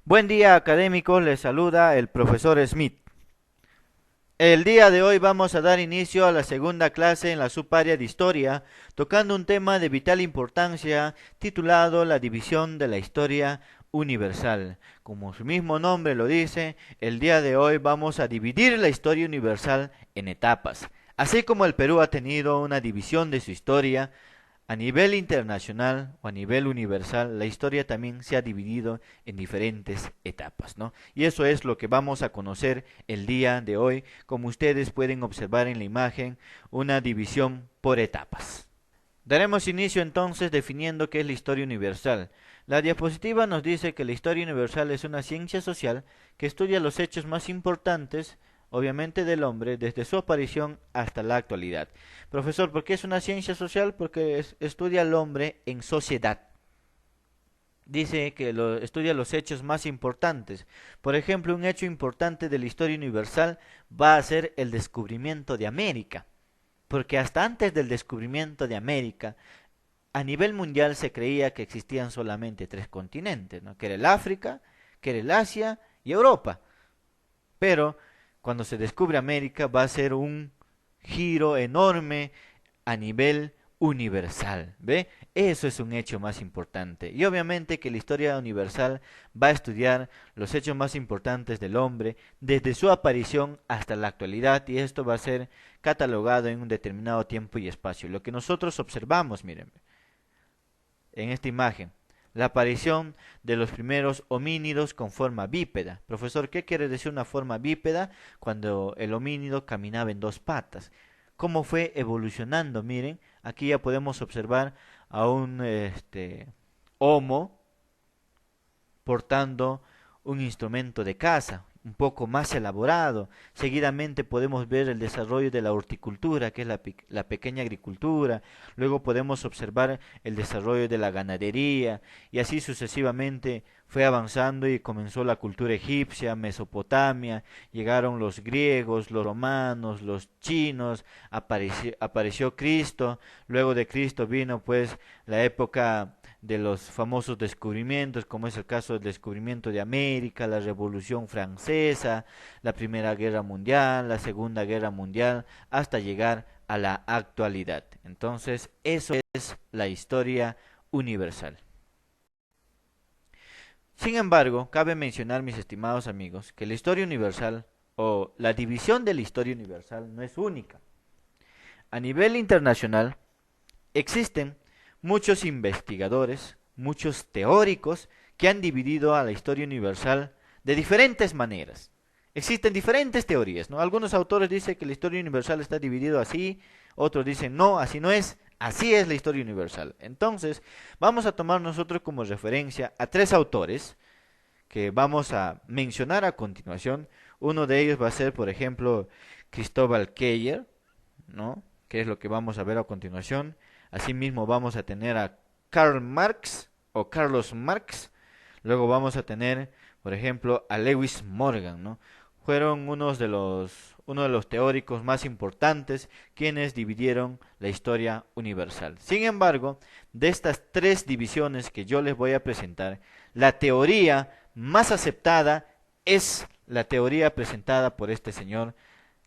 Buen día académicos, les saluda el profesor Smith. El día de hoy vamos a dar inicio a la segunda clase en la subárea de historia, tocando un tema de vital importancia titulado La división de la historia universal. Como su mismo nombre lo dice, el día de hoy vamos a dividir la historia universal en etapas. Así como el Perú ha tenido una división de su historia, a nivel internacional o a nivel universal, la historia también se ha dividido en diferentes etapas, ¿no? Y eso es lo que vamos a conocer el día de hoy, como ustedes pueden observar en la imagen, una división por etapas. Daremos inicio entonces definiendo qué es la historia universal. La diapositiva nos dice que la historia universal es una ciencia social que estudia los hechos más importantes, obviamente del hombre, desde su aparición hasta la actualidad. Profesor, ¿por qué es una ciencia social? Porque estudia al hombre en sociedad. Dice que estudia los hechos más importantes. Por ejemplo, un hecho importante de la historia universal va a ser el descubrimiento de América. Porque hasta antes del descubrimiento de América, a nivel mundial se creía que existían solamente tres continentes, ¿no? Que era el África, que era el Asia y Europa. Pero cuando se descubre América va a ser un giro enorme a nivel universal, ¿ve? Eso es un hecho más importante. Y obviamente que la historia universal va a estudiar los hechos más importantes del hombre desde su aparición hasta la actualidad, y esto va a ser catalogado en un determinado tiempo y espacio. Lo que nosotros observamos, miren, en esta imagen, la aparición de los primeros homínidos con forma bípeda. Profesor, ¿qué quiere decir una forma bípeda? Cuando el homínido caminaba en dos patas. ¿Cómo fue evolucionando? Miren, aquí ya podemos observar a un homo portando un instrumento de caza, un poco más elaborado. Seguidamente podemos ver el desarrollo de la horticultura, que es la pequeña agricultura. Luego podemos observar el desarrollo de la ganadería, y así sucesivamente fue avanzando y comenzó la cultura egipcia, Mesopotamia, llegaron los griegos, los romanos, los chinos, apareció Cristo. Luego de Cristo vino pues la época de los famosos descubrimientos, como es el caso del descubrimiento de América, la Revolución Francesa, la Primera Guerra Mundial, la Segunda Guerra Mundial, hasta llegar a la actualidad. Entonces, eso es la historia universal. Sin embargo, cabe mencionar, mis estimados amigos, que la historia universal o la división de la historia universal no es única. A nivel internacional, existen muchos investigadores, muchos teóricos que han dividido a la historia universal de diferentes maneras. Existen diferentes teorías, ¿no? Algunos autores dicen que la historia universal está dividida así, otros dicen no, así no es, así es la historia universal. Entonces, vamos a tomar nosotros como referencia a tres autores que vamos a mencionar a continuación. Uno de ellos va a ser, por ejemplo, Cristóbal Keller, ¿no? Que es lo que vamos a ver a continuación. Asimismo vamos a tener a Karl Marx o Carlos Marx. Luego vamos a tener, por ejemplo, a Lewis Morgan, ¿no? Fueron uno de los teóricos más importantes quienes dividieron la historia universal. Sin embargo, de estas tres divisiones que yo les voy a presentar, la teoría más aceptada es la teoría presentada por este señor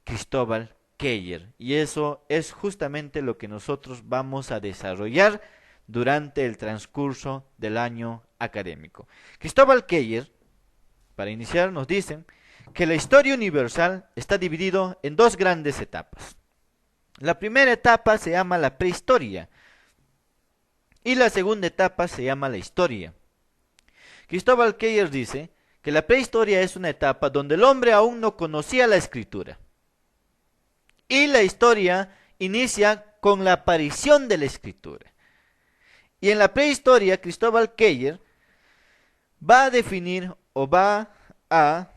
Cristóbal Keller. Y eso es justamente lo que nosotros vamos a desarrollar durante el transcurso del año académico. Cristóbal Keller, para iniciar, nos dicen que la historia universal está dividido en dos grandes etapas. La primera etapa se llama la prehistoria y la segunda etapa se llama la historia. Cristóbal Keller dice que la prehistoria es una etapa donde el hombre aún no conocía la escritura. Y la historia inicia con la aparición de la escritura. Y en la prehistoria, Cristóbal Keller va a definir o va a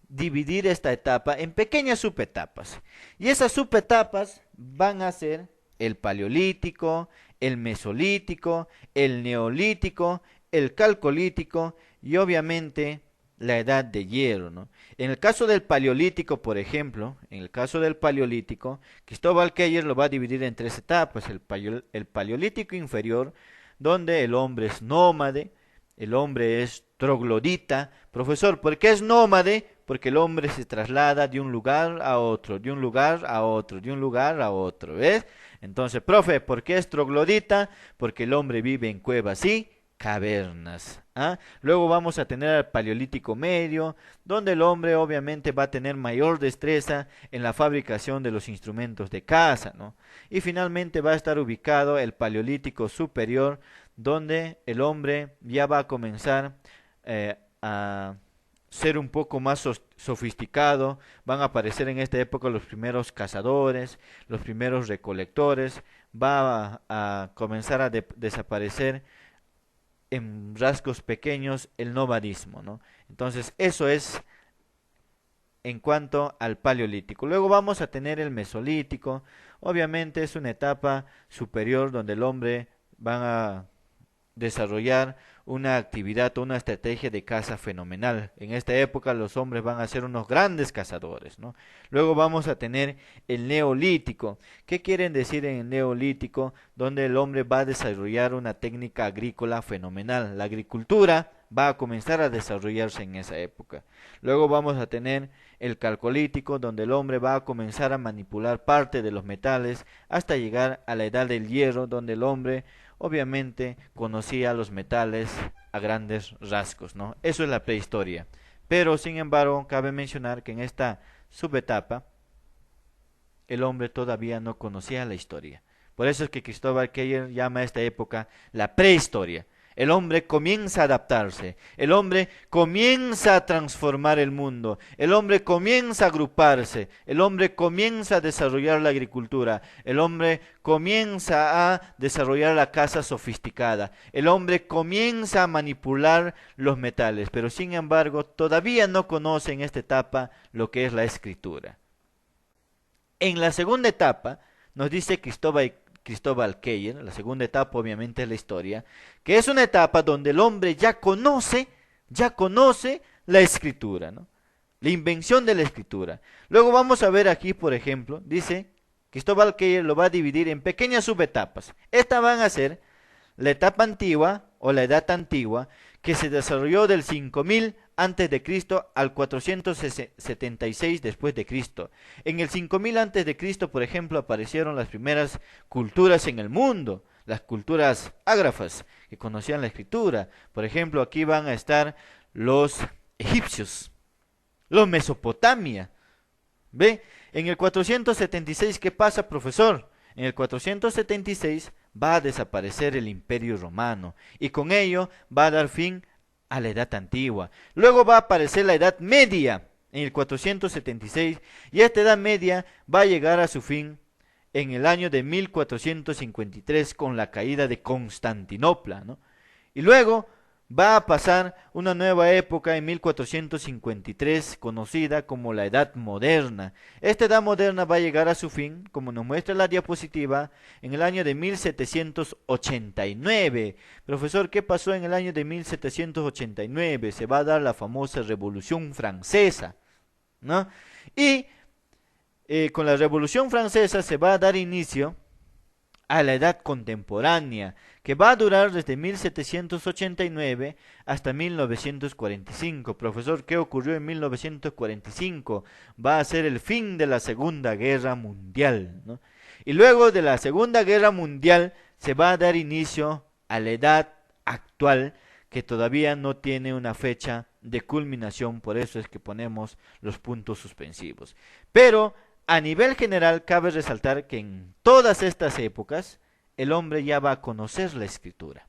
dividir esta etapa en pequeñas subetapas. Y esas subetapas van a ser el paleolítico, el mesolítico, el neolítico, el calcolítico y obviamente la edad de hierro, ¿no? En el caso del paleolítico, por ejemplo, en el caso del paleolítico, Cristóbal Keller lo va a dividir en tres etapas: el paleolítico inferior, donde el hombre es nómade, el hombre es troglodita. Profesor, ¿por qué es nómade? Porque el hombre se traslada de un lugar a otro, de un lugar a otro, de un lugar a otro, ¿ves? Entonces, profe, ¿por qué es troglodita? Porque el hombre vive en cuevas y cavernas. ¿Ah? Luego vamos a tener al Paleolítico Medio, donde el hombre obviamente va a tener mayor destreza en la fabricación de los instrumentos de caza, ¿no? Y finalmente va a estar ubicado el Paleolítico Superior, donde el hombre ya va a comenzar a ser un poco más sofisticado. Van a aparecer en esta época los primeros cazadores, los primeros recolectores. Va a comenzar a desaparecer en rasgos pequeños el nomadismo, ¿no? Entonces eso es en cuanto al paleolítico. Luego vamos a tener el mesolítico. Obviamente es una etapa superior donde el hombre va a desarrollar una actividad o una estrategia de caza fenomenal. En esta época los hombres van a ser unos grandes cazadores, ¿no? Luego vamos a tener el neolítico. ¿Qué quieren decir en el neolítico? Donde el hombre va a desarrollar una técnica agrícola fenomenal. La agricultura va a comenzar a desarrollarse en esa época. Luego vamos a tener el calcolítico, donde el hombre va a comenzar a manipular parte de los metales hasta llegar a la edad del hierro, donde el hombre obviamente conocía los metales a grandes rasgos, ¿no? Eso es la prehistoria. Pero sin embargo, cabe mencionar que en esta subetapa el hombre todavía no conocía la historia. Por eso es que Cristóbal Keller llama a esta época la prehistoria. El hombre comienza a adaptarse, el hombre comienza a transformar el mundo, el hombre comienza a agruparse, el hombre comienza a desarrollar la agricultura, el hombre comienza a desarrollar la caza sofisticada, el hombre comienza a manipular los metales, pero sin embargo todavía no conoce en esta etapa lo que es la escritura. En la segunda etapa nos dice Cristóbal Keller, la segunda etapa obviamente es la historia, que es una etapa donde el hombre ya conoce la escritura, ¿no? La invención de la escritura. Luego vamos a ver aquí, por ejemplo, dice, Cristóbal Keller lo va a dividir en pequeñas subetapas. Estas van a ser la etapa antigua o la edad antigua, que se desarrolló del 5000 antes de Cristo al 476 después de Cristo. En el 5000 antes de Cristo, por ejemplo, aparecieron las primeras culturas en el mundo, las culturas ágrafas que conocían la escritura. Por ejemplo, aquí van a estar los egipcios, los Mesopotamia. ¿Ve? En el 476, ¿qué pasa, profesor? En el 476 va a desaparecer el Imperio Romano y con ello va a dar fin a la Edad Antigua. Luego va a aparecer la Edad Media en el 476 y esta Edad Media va a llegar a su fin en el año de 1453 con la caída de Constantinopla, ¿no? Y luego va a pasar una nueva época en 1453 conocida como la Edad Moderna. Esta Edad Moderna va a llegar a su fin, como nos muestra la diapositiva, en el año de 1789. Profesor, ¿qué pasó en el año de 1789? Se va a dar la famosa Revolución Francesa, ¿no? Y con la Revolución Francesa se va a dar inicio a la edad contemporánea, que va a durar desde 1789 hasta 1945. Profesor, ¿qué ocurrió en 1945? Va a ser el fin de la Segunda Guerra Mundial, ¿no? Y luego de la Segunda Guerra Mundial se va a dar inicio a la edad actual, que todavía no tiene una fecha de culminación, por eso es que ponemos los puntos suspensivos. Pero a nivel general, cabe resaltar que en todas estas épocas, el hombre ya va a conocer la escritura.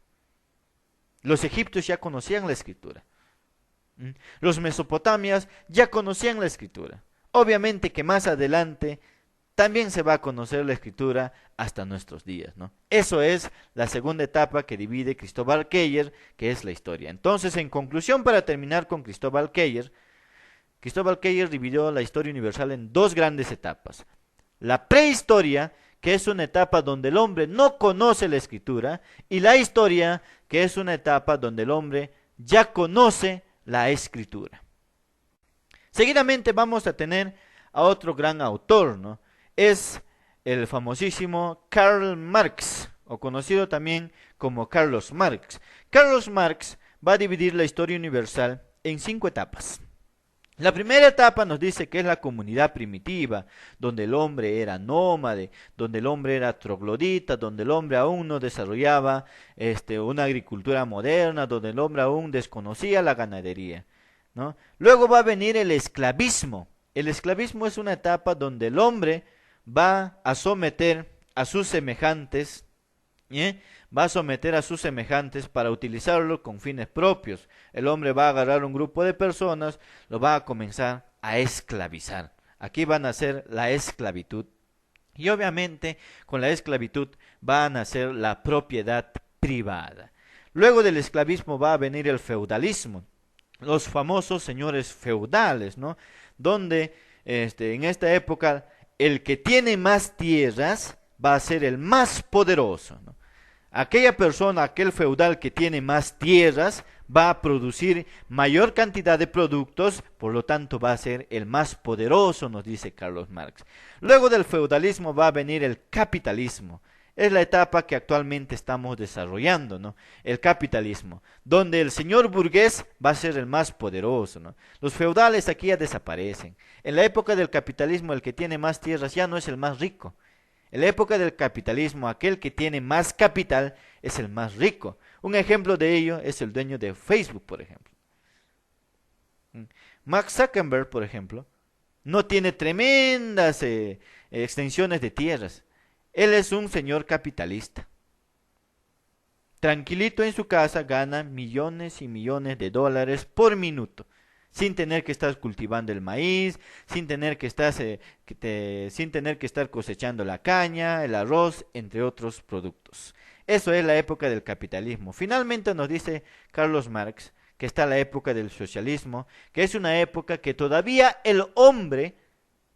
Los egipcios ya conocían la escritura. Los mesopotamias ya conocían la escritura. Obviamente que más adelante también se va a conocer la escritura hasta nuestros días, ¿no? Eso es la segunda etapa que divide Cristóbal Keller, que es la historia. Entonces, en conclusión, para terminar con Cristóbal Keller dividió la historia universal en dos grandes etapas. La prehistoria, que es una etapa donde el hombre no conoce la escritura, y la historia, que es una etapa donde el hombre ya conoce la escritura. Seguidamente vamos a tener a otro gran autor, ¿no? Es el famosísimo Karl Marx, o conocido también como Carlos Marx. Carlos Marx va a dividir la historia universal en 5 etapas. La primera etapa nos dice que es la comunidad primitiva, donde el hombre era nómade, donde el hombre era troglodita, donde el hombre aún no desarrollaba una agricultura moderna, donde el hombre aún desconocía la ganadería, ¿no? Luego va a venir el esclavismo. El esclavismo es una etapa donde el hombre va a someter a sus semejantes, ¿eh? Va a someter a sus semejantes para utilizarlo con fines propios. El hombre va a agarrar un grupo de personas, lo va a comenzar a esclavizar. Aquí va a nacer la esclavitud. Y obviamente con la esclavitud va a nacer la propiedad privada. Luego del esclavismo va a venir el feudalismo, los famosos señores feudales, ¿no? Donde en esta época el que tiene más tierras va a ser el más poderoso, ¿no? Aquella persona, aquel feudal que tiene más tierras, va a producir mayor cantidad de productos, por lo tanto va a ser el más poderoso, nos dice Carlos Marx. Luego del feudalismo va a venir el capitalismo. Es la etapa que actualmente estamos desarrollando, ¿no? El capitalismo, donde el señor burgués va a ser el más poderoso, ¿no? Los feudales aquí ya desaparecen. En la época del capitalismo, el que tiene más tierras ya no es el más rico. En la época del capitalismo, aquel que tiene más capital es el más rico. Un ejemplo de ello es el dueño de Facebook, por ejemplo. Mark Zuckerberg, por ejemplo, no tiene tremendas extensiones de tierras. Él es un señor capitalista. Tranquilito en su casa gana millones y millones de dólares por minuto, sin tener que estar cultivando el maíz, sin tener que estar cosechando la caña, el arroz, entre otros productos. Eso es la época del capitalismo. Finalmente nos dice Carlos Marx que está la época del socialismo, que es una época que todavía el hombre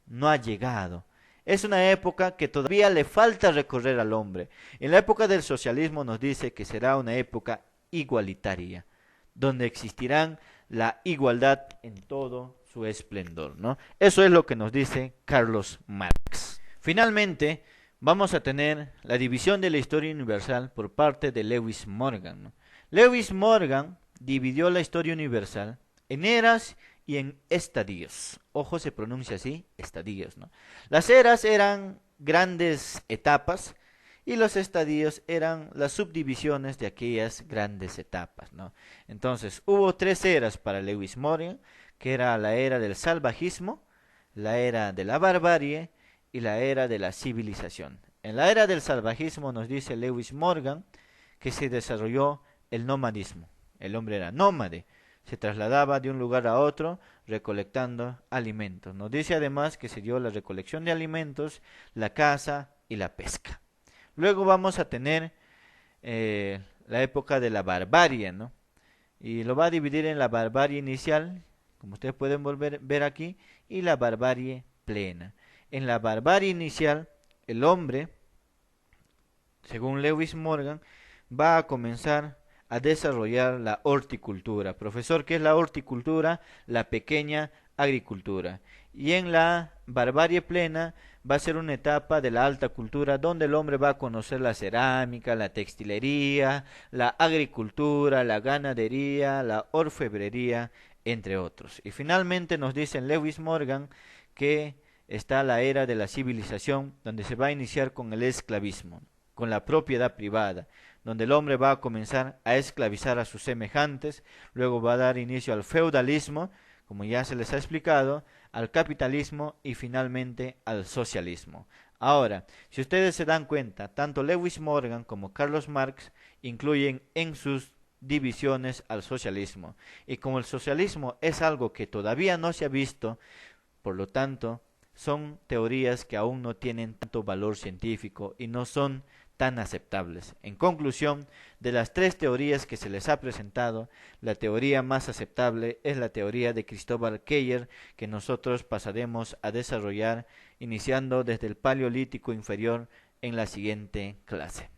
no ha llegado. Es una época que todavía le falta recorrer al hombre. En la época del socialismo nos dice que será una época igualitaria, donde existirán la igualdad en todo su esplendor, ¿no? Eso es lo que nos dice Carlos Marx. Finalmente, vamos a tener la división de la historia universal por parte de Lewis Morgan, ¿no? Lewis Morgan dividió la historia universal en eras y en estadios. Ojo, se pronuncia así, estadios, ¿no? Las eras eran grandes etapas y los estadios eran las subdivisiones de aquellas grandes etapas, ¿no? Entonces, hubo 3 eras para Lewis Morgan, que era la era del salvajismo, la era de la barbarie y la era de la civilización. En la era del salvajismo nos dice Lewis Morgan que se desarrolló el nomadismo. El hombre era nómade, se trasladaba de un lugar a otro recolectando alimentos. Nos dice además que se dio la recolección de alimentos, la caza y la pesca. Luego vamos a tener la época de la barbarie, ¿no? Y lo va a dividir en la barbarie inicial, como ustedes pueden ver aquí, y la barbarie plena. En la barbarie inicial, el hombre, según Lewis Morgan, va a comenzar a desarrollar la horticultura. Profesor, ¿qué es la horticultura? La pequeña agricultura. Y en la barbarie plena va a ser una etapa de la alta cultura donde el hombre va a conocer la cerámica, la textilería, la agricultura, la ganadería, la orfebrería, entre otros. Y finalmente nos dice Lewis Morgan que está la era de la civilización, donde se va a iniciar con el esclavismo, con la propiedad privada, donde el hombre va a comenzar a esclavizar a sus semejantes, luego va a dar inicio al feudalismo, como ya se les ha explicado, al capitalismo y finalmente al socialismo. Ahora, si ustedes se dan cuenta, tanto Lewis Morgan como Carlos Marx incluyen en sus divisiones al socialismo. Y como el socialismo es algo que todavía no se ha visto, por lo tanto, son teorías que aún no tienen tanto valor científico y no son tan aceptables. En conclusión, de las 3 teorías que se les ha presentado, la teoría más aceptable es la teoría de Cristóbal Keyer, que nosotros pasaremos a desarrollar iniciando desde el Paleolítico inferior en la siguiente clase.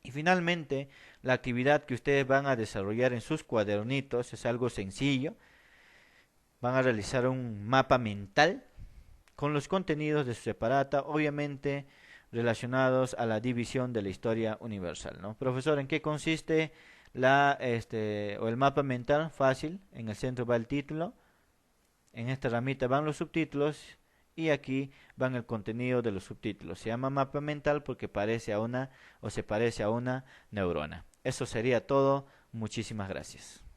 Y finalmente, la actividad que ustedes van a desarrollar en sus cuadernitos es algo sencillo. Van a realizar un mapa mental con los contenidos de su separata, obviamente relacionados a la división de la historia universal, ¿no? Profesor, ¿en qué consiste o el mapa mental fácil. En el centro va el título. En esta ramita van los subtítulos y aquí van el contenido de los subtítulos. Se llama mapa mental porque parece a una o se parece a una neurona. Eso sería todo. Muchísimas gracias.